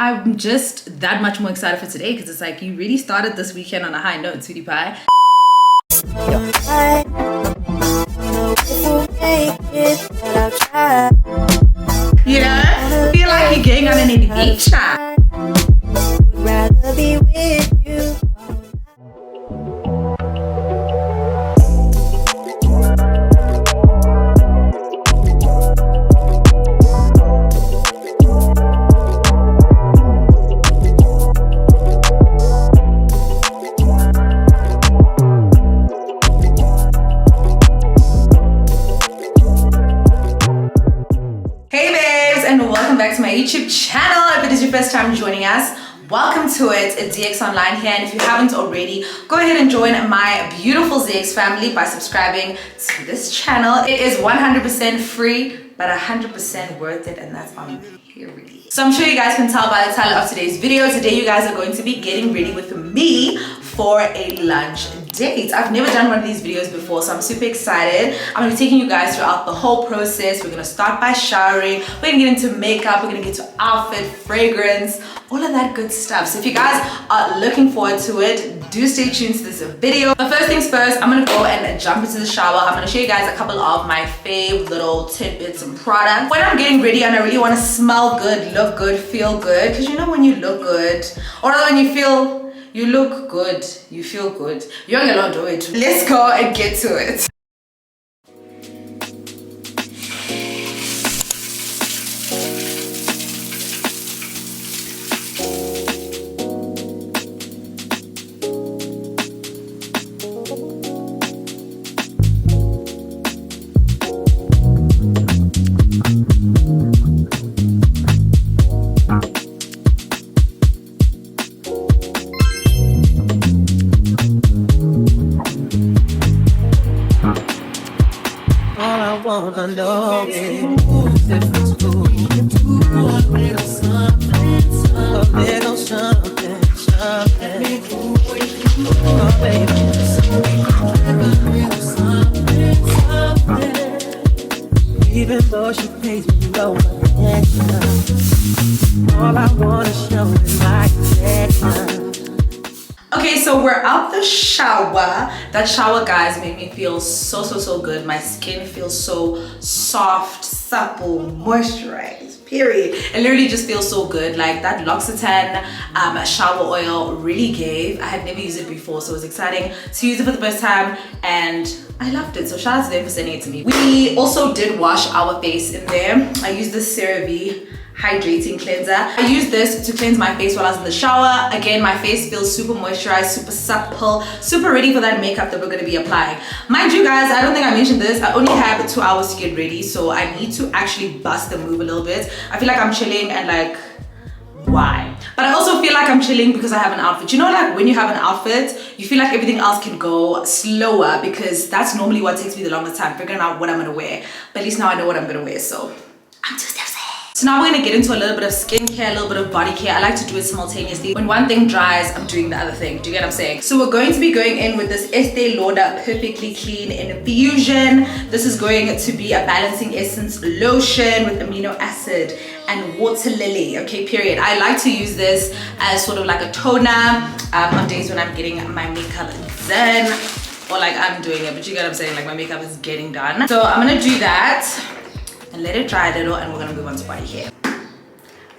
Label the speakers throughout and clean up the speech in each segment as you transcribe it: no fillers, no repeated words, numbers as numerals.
Speaker 1: I'm just that much more excited for today because it's like you really started this weekend on a high note, sweetie pie. You know, feel like you're going on an adventure. Would rather be with you. YouTube channel. If it is your first time joining us, welcome to it. It's ZeeXOnline here, and if you haven't already, go ahead and join my beautiful ZeeX family by subscribing to this channel. It is 100% free, but 100% worth it, and that's on period. So I'm sure you guys can tell by the title of today's video. Today you guys are going to be getting ready with me for a lunch date. I've never done one of these videos before, so I'm super excited. I'm going to be taking you guys throughout the whole process. We're going to start by showering. We're going to get into makeup. We're going to get to outfit, fragrance, all of that good stuff. So if you guys are looking forward to it, do stay tuned to this video. But first things first, I'm going to go and jump into the shower. I'm going to show you guys a couple of my fave little tidbits and products. When I'm getting ready and I really want to smell good, look good, feel good, because you know when you look good, or when you look good, you feel good. You're gonna do it. Let's go and get to it.
Speaker 2: Even though she pays me no attention, all I wanna show is my affection.
Speaker 1: Okay, so we're out the shower. That shower, guys, made me feel so good. My skin feels so soft, supple, moisturized, period. It literally just feels so good. Like that L'Occitane shower oil really gave. I had never used it before, so it was exciting to use it for the first time, and I loved it. So shout out to them for sending it to me. We also did wash our face in there. I used the CeraVe hydrating cleanser. I used this to cleanse my face while I was in the shower. Again, my face feels super moisturized, super supple, super ready for that makeup that we're going to be applying. Mind you guys, I don't think I mentioned this, I only have 2 hours to get ready, so I need to actually bust and move a little bit. I feel like I'm chilling and like, why? But I also feel like I'm chilling because I have an outfit. You know, like when you have an outfit, you feel like everything else can go slower, because that's normally what takes me the longest time, figuring out what I'm gonna wear. But at least now I know what I'm gonna wear, so I'm 2 steps ahead. So now we're gonna get into a little bit of skincare, a little bit of body care. I like to do it simultaneously. When one thing dries, I'm doing the other thing. Do you get what I'm saying? So we're going to be going in with this Estee Lauder Perfectly Clean Infusion. This is going to be a balancing essence lotion with amino acid and water lily, okay, period. I like to use this as sort of like a toner on days when I'm getting my makeup done, or like I'm doing it, but you get what I'm saying, like my makeup is getting done. So I'm gonna do that and let it dry a little, and we're gonna move on to body care.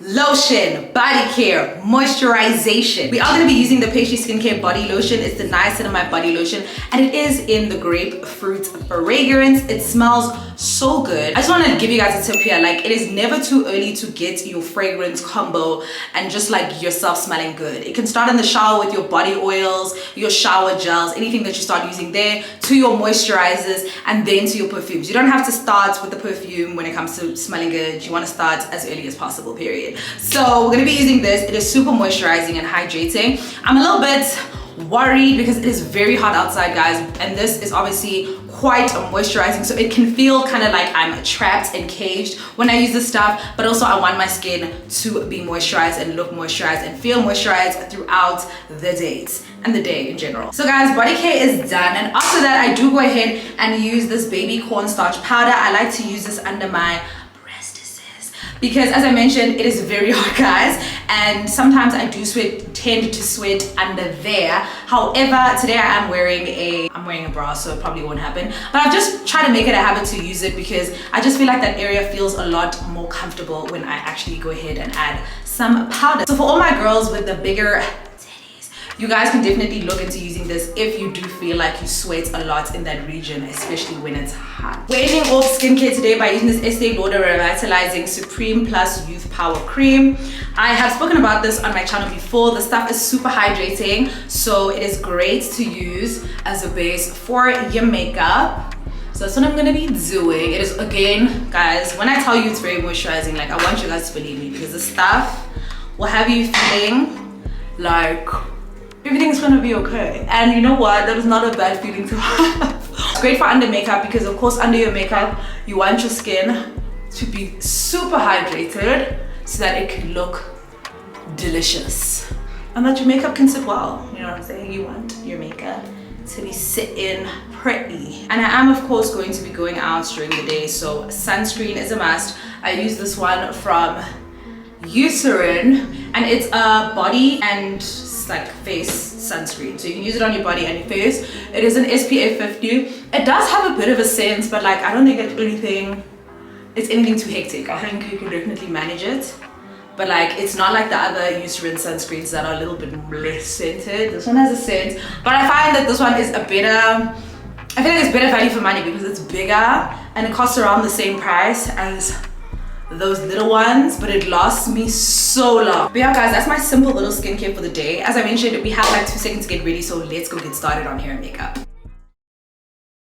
Speaker 1: Lotion, body care, moisturization. We are going to be using the Pastry skincare body lotion. It's the Niacinamide body lotion, and it is in the grapefruit fragrance. It smells so good. I just want to give you guys a tip here. Like, it is never too early to get your fragrance combo and just like yourself smelling good. It can start in the shower with your body oils, your shower gels, anything that you start using there, to your moisturizers, and then to your perfumes. You don't have to start with the perfume when it comes to smelling good. You want to start as early as possible, period. So we're going to be using this. It is super moisturizing and hydrating. I'm a little bit worried because it is very hot outside, guys, and this is obviously quite moisturizing, so it can feel kind of like I'm trapped and caged when I use this stuff, but also I want my skin to be moisturized and look moisturized and feel moisturized throughout the date and the day in general. So guys, body care is done, and after that I do go ahead and use this baby cornstarch powder. I like to use this under my because, as I mentioned, it is very hot, guys, and sometimes I do tend to sweat under there. However, today I'm wearing a bra, so it probably won't happen, but I've just tried to make it a habit to use it because I just feel like that area feels a lot more comfortable when I actually go ahead and add some powder. So for all my girls with the bigger titties, you guys can definitely look into using this if you do feel like you sweat a lot in that region, especially when it's hot. We're ending off skincare today by using this Estee Lauder Revitalizing Supreme Plus Youth Power Cream. I have spoken about this on my channel before. The stuff is super hydrating, so it is great to use as a base for your makeup. So that's what I'm gonna be doing. It is, again, guys, when I tell you it's very moisturizing, like, I want you guys to believe me, because the stuff will have you feeling like everything's gonna be okay. And you know what? That is not a bad feeling to have. It's great for under makeup because, of course, under your makeup, you want your skin to be super hydrated so that it can look delicious and that your makeup can sit well. You know what I'm saying? You want your makeup to be sitting pretty. And I am, of course, going to be going out during the day, so sunscreen is a must. I use this one from Eucerin, and it's a body and like face sunscreen, so you can use it on your body and your face. It is an SPF 50. It does have a bit of a scent, but like, I don't think it's anything too hectic. I think you can definitely manage it, but like, it's not like the other Eucerin sunscreens that are a little bit less scented. This one has a scent, but I find that this one is a better, I feel like it's better value for money because it's bigger and it costs around the same price as those little ones, but it lasts me so long. But yeah, guys, that's my simple little skincare for the day. As I mentioned, we have like 2 seconds to get ready, so let's go get started on hair and makeup.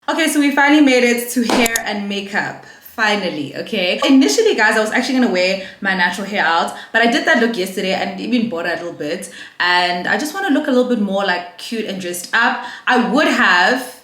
Speaker 1: Okay, so we finally made it to hair and makeup. Finally, okay. Initially, guys, I was actually gonna wear my natural hair out, but I did that look yesterday and even bought it a little bit, and I just want to look a little bit more like cute and dressed up. I would have,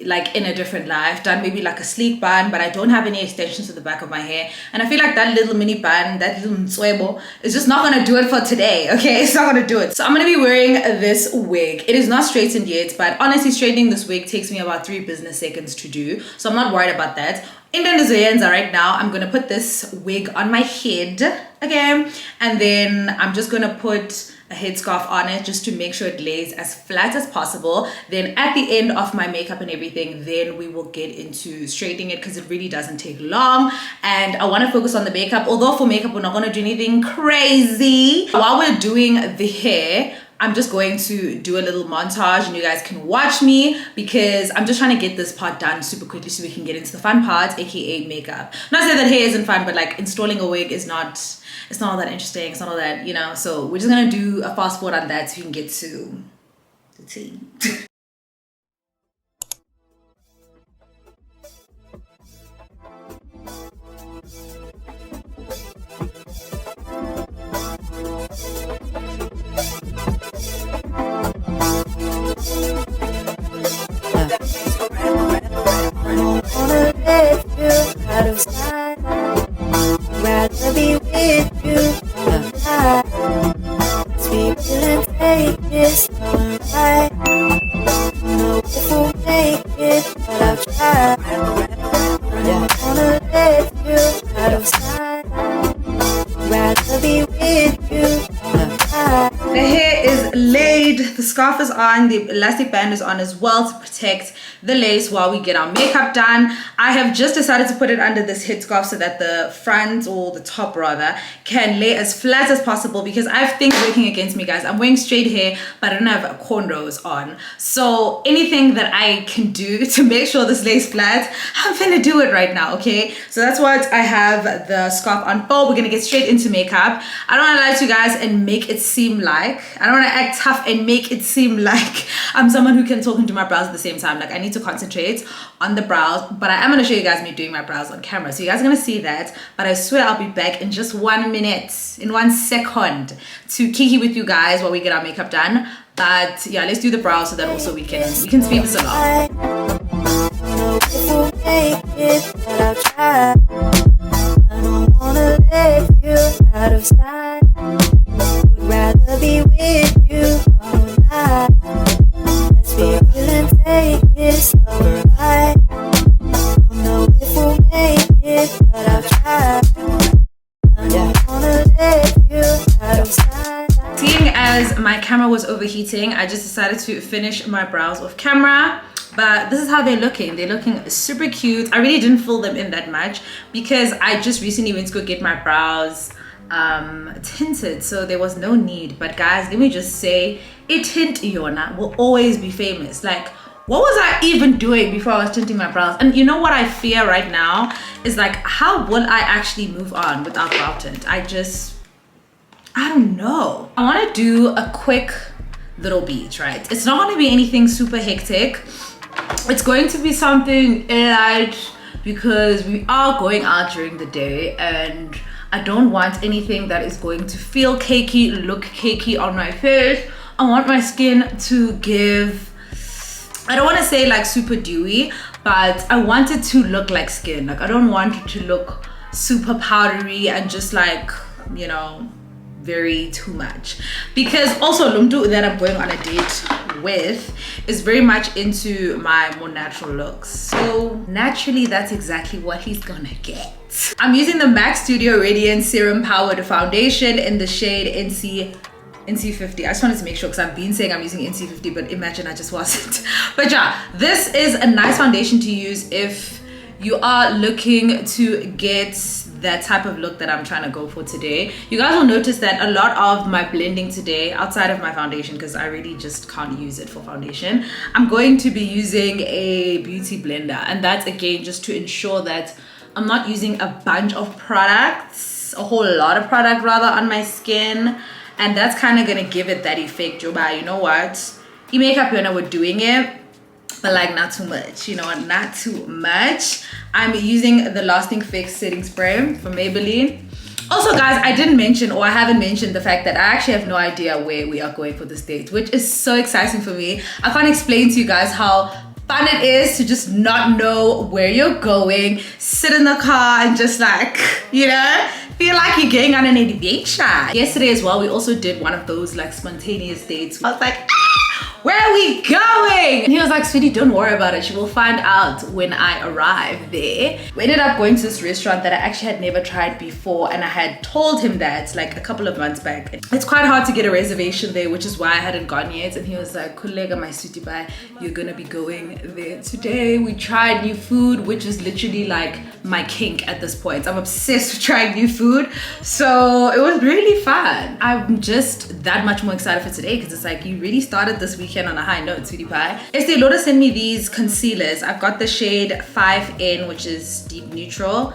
Speaker 1: like in a different life, done maybe like a sleek bun, but I don't have any extensions to the back of my hair, and I feel like that little mini bun, that little mtswebo, is just not gonna do it for today. Okay, it's not gonna do it. So I'm gonna be wearing this wig. It is not straightened yet, but honestly, straightening this wig takes me about 3 business seconds to do, so I'm not worried about that. In the right now, I'm gonna put this wig on my head, okay, and then I'm just gonna put a headscarf on it just to make sure it lays as flat as possible. Then at the end of my makeup and everything, then we will get into straightening it because it really doesn't take long, and I want to focus on the makeup, although for makeup we're not going to do anything crazy. While we're doing the hair, I'm just going to do a little montage and you guys can watch me because I'm just trying to get this part done super quickly so we can get into the fun part, aka makeup. Not to say that hair isn't fun, but like installing a wig is not, it's not all that interesting, it's not all that, you know, so we're just gonna do a fast forward on that so we can get to the tea.
Speaker 2: Rather be with you all night. Sweet will take this alright. No if we'll make it, but I'll try. Don't wanna let you out of sight. Rather be with you all night.
Speaker 1: The hair is laid, the scarf is on, the elastic band is on as well to protect the lace while we get our makeup done. I have just decided to put it under this headscarf so that the front, or the top rather, can lay as flat as possible because I have things working against me, guys. I'm wearing straight hair, but I don't have cornrows on. So anything that I can do to make sure this lays flat, I'm gonna do it right now, okay? So that's what I have the scarf on for. We're gonna get straight into makeup. I don't wanna lie to you guys and make it seem like, I don't wanna act tough and make it seem like I'm someone who can talk and do my brows at the same time. Like, I need to concentrate on the brows, but I am going to show you guys me doing my brows on camera, so you guys are going to see that. But I swear I'll be back in just 1 minute, in 1 second, to kiki with you guys while we get our makeup done. But yeah, let's do the brows so that also we can speed this along.
Speaker 2: I don't wanna let you out of sight. Would rather be with you all night. Let's be real and take this alright. Don't know if we'll make it, but I'll try. I don't wanna let you out of sight.
Speaker 1: Seeing as my camera was overheating, I just decided to finish my brows off camera. But this is how they're looking. They're looking super cute. I really didn't fill them in that much because I just recently went to go get my brows tinted, so there was no need. But guys, let me just say, a tint Yona will always be famous. Like, what was I even doing before I was tinting my brows? And you know what I fear right now is like, how will I actually move on without brow tint? I don't know. I want to do a quick little beat, right? It's not going to be anything super hectic. It's going to be something light because we are going out during the day and I don't want anything that is going to feel cakey, look cakey on my face. I want my skin to give, I don't want to say like super dewy, but I want it to look like skin. Like, I don't want it to look super powdery and just like, you know, very too much. Because also Lumdu that I'm going on a date with is very much into my more natural looks. So naturally, that's exactly what he's gonna get. I'm using the MAC Studio Radiant Serum Powered Foundation in the shade NC50. I just wanted to make sure because I've been saying I'm using NC50, but imagine I just wasn't. But yeah, this is a nice foundation to use if you are looking to get that type of look that I'm trying to go for today. You guys will notice that a lot of my blending today, outside of my foundation, because I really just can't use it for foundation, I'm going to be using a beauty blender. And that's again just to ensure that I'm not using a bunch of products, a whole lot of product rather, on my skin. And that's kind of gonna give it that effect. You know what? You makeup when I was doing it, but like not too much, you know, not too much. I'm using the Lasting Fix setting spray from Maybelline. Also guys, I didn't mention, or I haven't mentioned the fact that I actually have no idea where we are going for this date, which is so exciting for me. I can't explain to you guys how fun it is to just not know where you're going, sit in the car and just like, you know, feel like you're going on an adventure. Yesterday as well, we also did one of those like spontaneous dates. I was like, where are we going? And he was like, sweetie, don't worry about it. You will find out when I arrive there. We ended up going to this restaurant that I actually had never tried before, and I had told him that like a couple of months back. It's quite hard to get a reservation there, which is why I hadn't gone yet. And he was like, Kulega, my sweetie pie, you're gonna be going there today. We tried new food, which is literally like my kink at this point. I'm obsessed with trying new food. So it was really fun. I'm just that much more excited for today because it's like, you really started this weekend on a high note, sweetie pie. Estee Lauder sent me these concealers. I've got the shade 5N, which is deep neutral.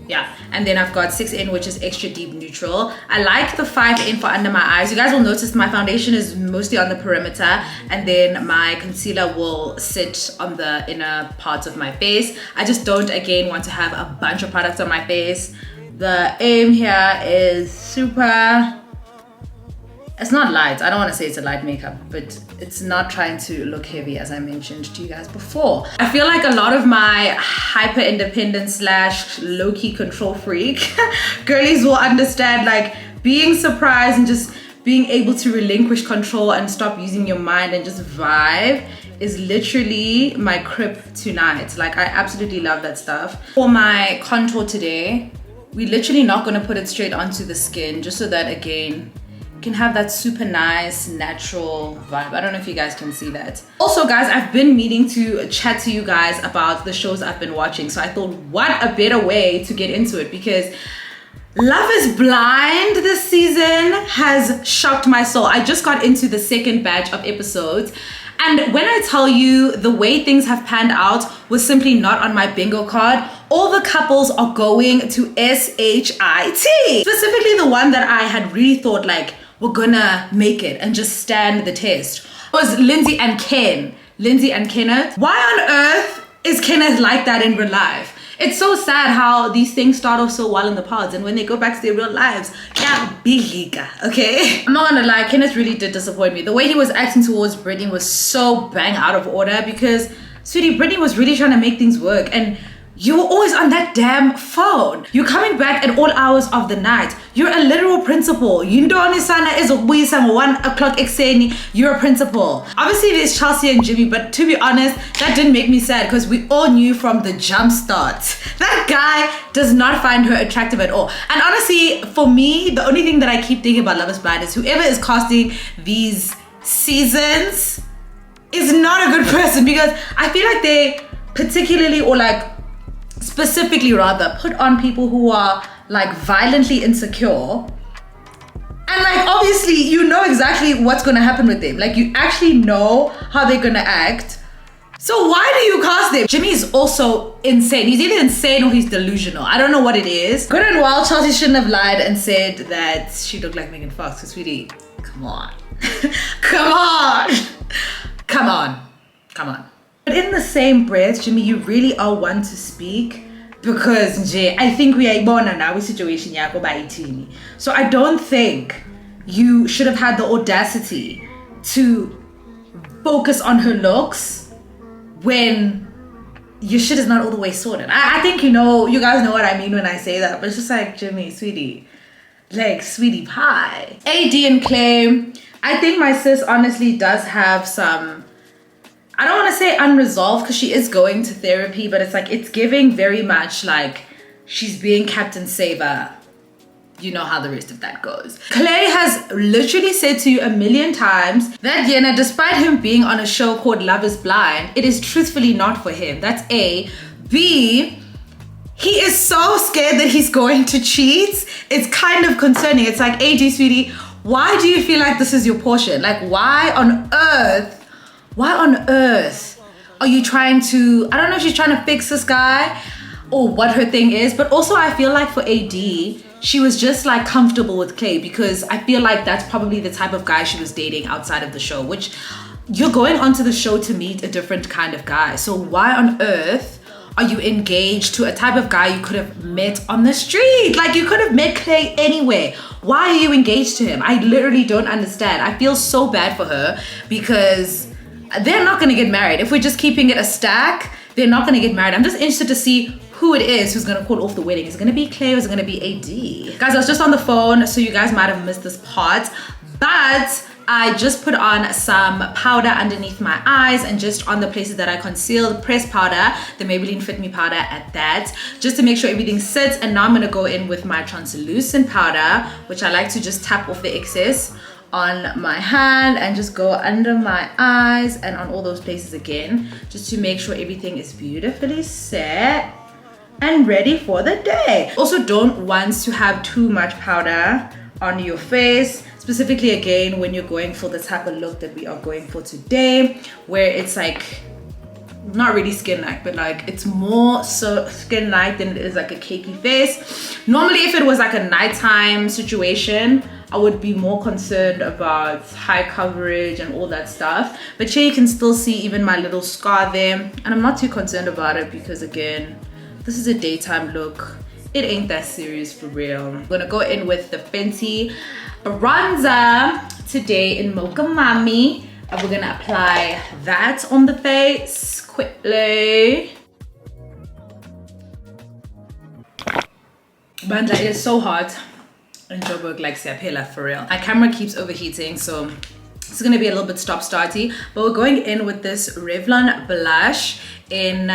Speaker 1: Yeah, and then I've got 6N, which is extra deep neutral. I like the 5N for under my eyes. You guys will notice my foundation is mostly on the perimeter, and then my concealer will sit on the inner parts of my face. I just don't, again, want to have a bunch of products on my face. The aim here is super, it's not light. I don't want to say it's a light makeup, but it's not trying to look heavy, as I mentioned to you guys before. I feel like a lot of my hyper independent / low-key control freak girlies will understand, like, being surprised and just being able to relinquish control and stop using your mind and just vibe is literally my kryptonite. Like, I absolutely love that stuff. For my contour today, we're literally not going to put it straight onto the skin, just so that, again, can have that super nice natural vibe. I don't know if you guys can see that. Also guys, I've been meaning to chat to you guys about the shows I've been watching, so I thought, what a better way to get into it, because Love is Blind this season has shocked my soul. I just got into the second batch of episodes, and when I tell you the way things have panned out was simply not on my bingo card. All the couples are going to SHIT. Specifically the one that I had really thought like, we're gonna make it and just stand the test, was Lindsay and Ken. Lindsay and Kenneth. Why on earth is Kenneth like that in real life? It's so sad how these things start off so well in the pods, and when they go back to their real lives, okay? I'm not gonna lie, Kenneth really did disappoint me. The way he was acting towards Brittany was so bang out of order, because, sweetie, Brittany was really trying to make things work, and You were always on that damn phone. You're coming back at all hours of the night. You're a literal principal. You don't sana is 1 o'clock exeni. You're a principal. Obviously there's Chelsea and Jimmy, but to be honest, that didn't make me sad because we all knew from the jump start. That guy does not find her attractive at all. And honestly, for me, the only thing that I keep thinking about Love is Blind is whoever is casting these seasons is not a good person, because I feel like they particularly, or like specifically rather, put on people who are like violently insecure, and like obviously you know exactly what's gonna happen with them. Like you actually know how they're gonna act. So why do you cast them? Jimmy is also insane. He's either insane or he's delusional. I don't know what it is. Good and well, Chelsea shouldn't have lied and said that she looked like Megan Fox. Because sweetie, come on. Come on. Come on. Come on. But in the same breath, Jimmy, you really are one to speak, because I think we are born now with situation yako by 18. So I don't think you should have had the audacity to focus on her looks when your shit is not all the way sorted. I think you guys know what I mean when I say that, but it's just like, Jimmy, sweetie, like sweetie pie. AD and Clay, I think my sis honestly does have some, I don't want to say unresolved, because she is going to therapy, but it's like, it's giving very much like she's being Captain Saver. You know how the rest of that goes. Clay has literally said to you a million times that Yena, despite him being on a show called Love is Blind, it is truthfully not for him. That's A. B, he is so scared that he's going to cheat. It's kind of concerning. It's like, AD, sweetie, why do you feel like this is your portion? Like, why on earth are you trying to, I don't know if she's trying to fix this guy or what her thing is, but also I feel like for AD, she was just like comfortable with Clay, because I feel like that's probably the type of guy she was dating outside of the show, which you're going onto the show to meet a different kind of guy. So why on earth are you engaged to a type of guy you could have met on the street? Like, you could have met Clay anywhere. Why are you engaged to him? I literally don't understand. I feel so bad for her, because they're not gonna get married. If we're just keeping it a stack, they're not gonna get married. I'm just interested to see who it is who's gonna call off the wedding. Is it gonna be Clay or is it gonna be AD? Guys, I was just on the phone, so you guys might have missed this part, but I just put on some powder underneath my eyes and just on the places that I concealed, pressed powder, the Maybelline Fit Me powder at that, just to make sure everything sits. And now I'm gonna go in with my translucent powder, which I like to just tap off the excess on my hand and just go under my eyes and on all those places again, just to make sure everything is beautifully set and ready for the day. Also, don't want to have too much powder on your face, specifically again when you're going for the type of look that we are going for today, where it's like not really skin-like, but like it's more so skin-like than it is like a cakey face. Normally if it was like a nighttime situation, I would be more concerned about high coverage and all that stuff, but here you can still see even my little scar there, and I'm not too concerned about it because again, this is a daytime look. It ain't that serious for real. I'm gonna go in with the Fenty bronzer today in Mocha Mami. We're gonna apply that on the face quickly. Bandla, it is so hot in Joburg, like Siaphela, for real. My camera keeps overheating, so it's gonna be a little bit stop-starty, but we're going in with this Revlon blush in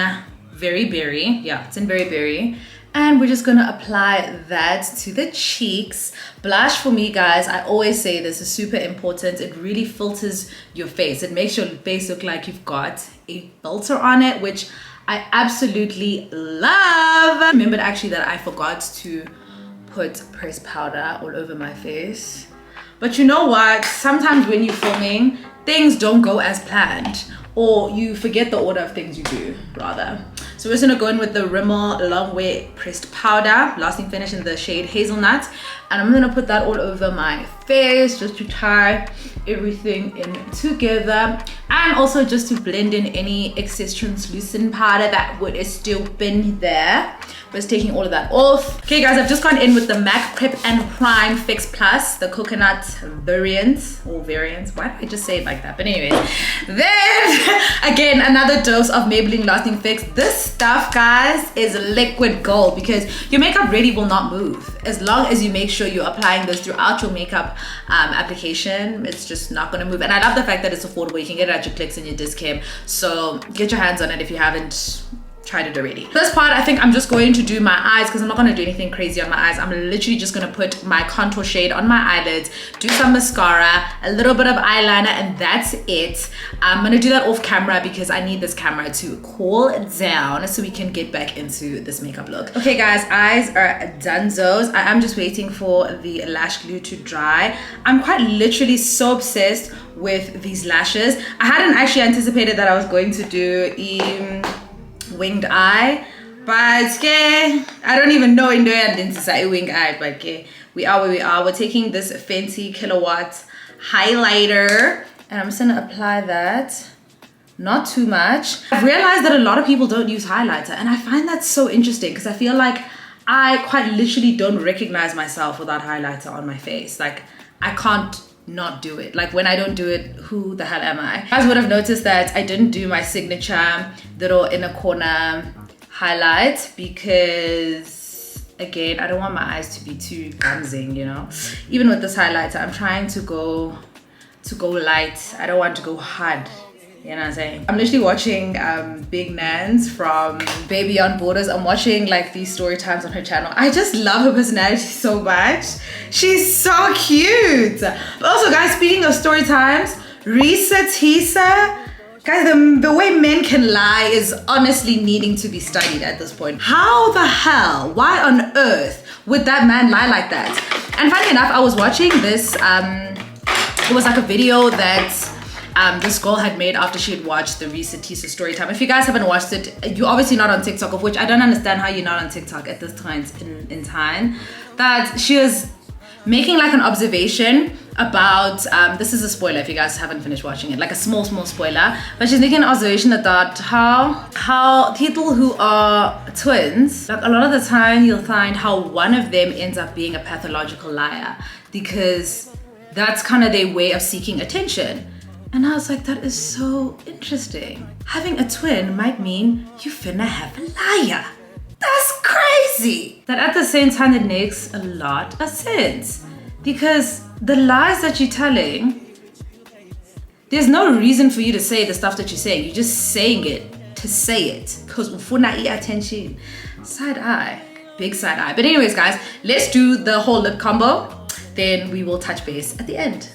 Speaker 1: Very Berry. Yeah, it's in Very Berry. And we're just gonna apply that to the cheeks. Blush for me, guys, I always say this is super important. It really filters your face. It makes your face look like you've got a filter on it, which I absolutely love. Remembered actually that I forgot to put pressed powder all over my face. But you know what? Sometimes when you're filming, things don't go as planned, or you forget the order of things you do, rather. So we're just gonna go in with the Rimmel Longwear Pressed Powder, lasting finish in the shade Hazelnut. and I'm gonna put that all over my face just to tie everything in together, and also just to blend in any excess translucent powder that would still been there. Just taking all of that off. Okay guys, I've just gone in with the MAC Prep and Prime Fix Plus, the coconut variant, or variants. Why did I just say it like that? But anyways, then again, another dose of Maybelline Lasting Fix. This stuff, guys, is liquid gold because your makeup really will not move as long as you make sure you're applying this throughout your makeup application. It's just not gonna move. And I love the fact that it's affordable. You can get it at your Clicks and your Discam, so get your hands on it if you haven't tried it already. This part, I think I'm just going to do my eyes because I'm not going to do anything crazy on my eyes. I'm literally just going to put my contour shade on my eyelids, do some mascara, a little bit of eyeliner, and that's it. I'm going to do that off camera because I need this camera to cool down so we can get back into this makeup look. Okay guys, eyes are donezo's. I am just waiting for the lash glue to dry. I'm quite literally so obsessed with these lashes. I hadn't actually anticipated that I was going to do winged eye, but okay, I don't even know in the end to say winged eye, but okay, we are where we are. We're taking this Fenty Kilowatt highlighter and I'm just gonna apply that, not too much. I've realized that a lot of people don't use highlighter, and I find that so interesting because I feel like I quite literally don't recognize myself without highlighter on my face. Like, I can't not do it. Like, when I don't do it, who the hell am I? You guys would have noticed that I didn't do my signature little inner corner highlight because, again, I don't want my eyes to be too bronzing, you know. Even with this highlighter, I'm trying to go light. I don't want to go hard. You know what I'm saying? I'm literally watching Big Nans from Baby on Borders. I'm watching like these story times on her channel. I just love her personality so much. She's so cute. But also guys, speaking of story times, Risa Tisa, guys, the way men can lie is honestly needing to be studied at this point. How the hell, why on earth would that man lie like that? And funny enough, I was watching this, it was like a video that this girl had made after she had watched the Risa Tisa story time. If you guys haven't watched it, you're obviously not on TikTok, of which I don't understand how you're not on TikTok at this time in time. That she was making like an observation about, this is a spoiler if you guys haven't finished watching it, like a small spoiler, but she's making an observation about how people who are twins, like a lot of the time you'll find how one of them ends up being a pathological liar because that's kind of their way of seeking attention. And I was like, that is so interesting. Having a twin might mean you finna have a liar. That's crazy. But at the same time, it makes a lot of sense because the lies that you're telling, there's no reason for you to say the stuff that you're saying. You're just saying it to say it because ufuna attention. Side eye, big side eye. But anyways, guys, let's do the whole lip combo. Then we will touch base at the end.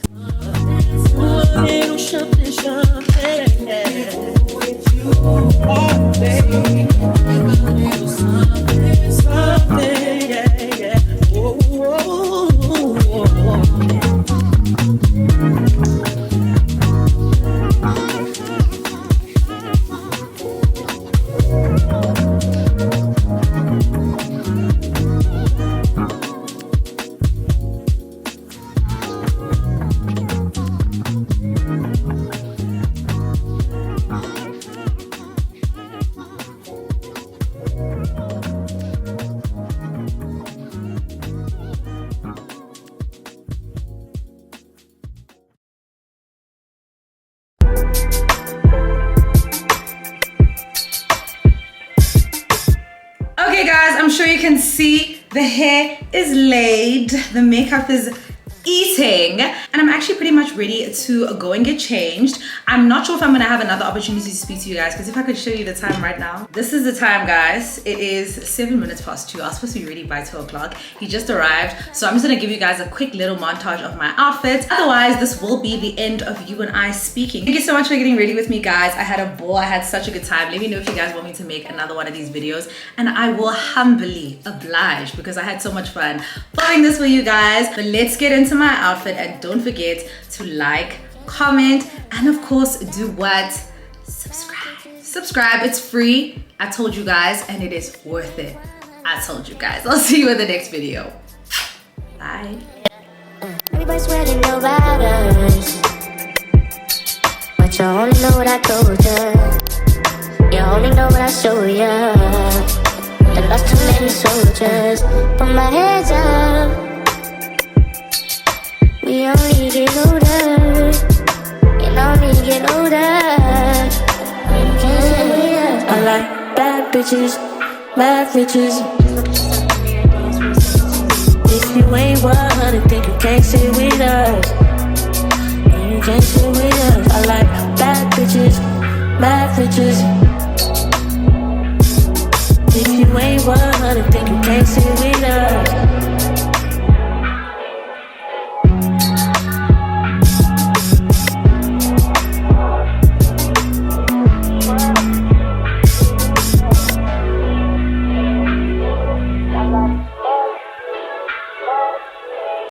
Speaker 1: Okay guys, I'm sure you can see the hair is laid, the makeup is eating, and I'm actually pretty much ready to go and get changed. I'm not sure if I'm gonna have another opportunity to speak to you guys, because if I could show you the time right now. This is the time, guys. It is 7 minutes past 2. I was supposed to be ready by 2 o'clock. He just arrived, so I'm just gonna give you guys a quick little montage of my outfits. Otherwise, this will be the end of you and I speaking. Thank you so much for getting ready with me, guys. I had a ball. I had such a good time. Let me know if you guys want me to make another one of these videos, and I will humbly oblige because I had so much fun filming this for you guys. But let's get into my outfit, and don't forget to like, comment, and of course do what? Subscribe. It's free. I told you guys, and it is worth it. I told you guys. I'll see you in the next video. Bye.
Speaker 2: Everybody sweating about us, but you only know what I told you. You only know what I showed you. I lost too many soldiers. Put my heads up. We only get older. And only get older. I like bad bitches, mad riches. If you ain't 100, think you can't sit with us. You can't sit with us. I like bad bitches, mad riches. If you ain't 100, think you can't sit with us.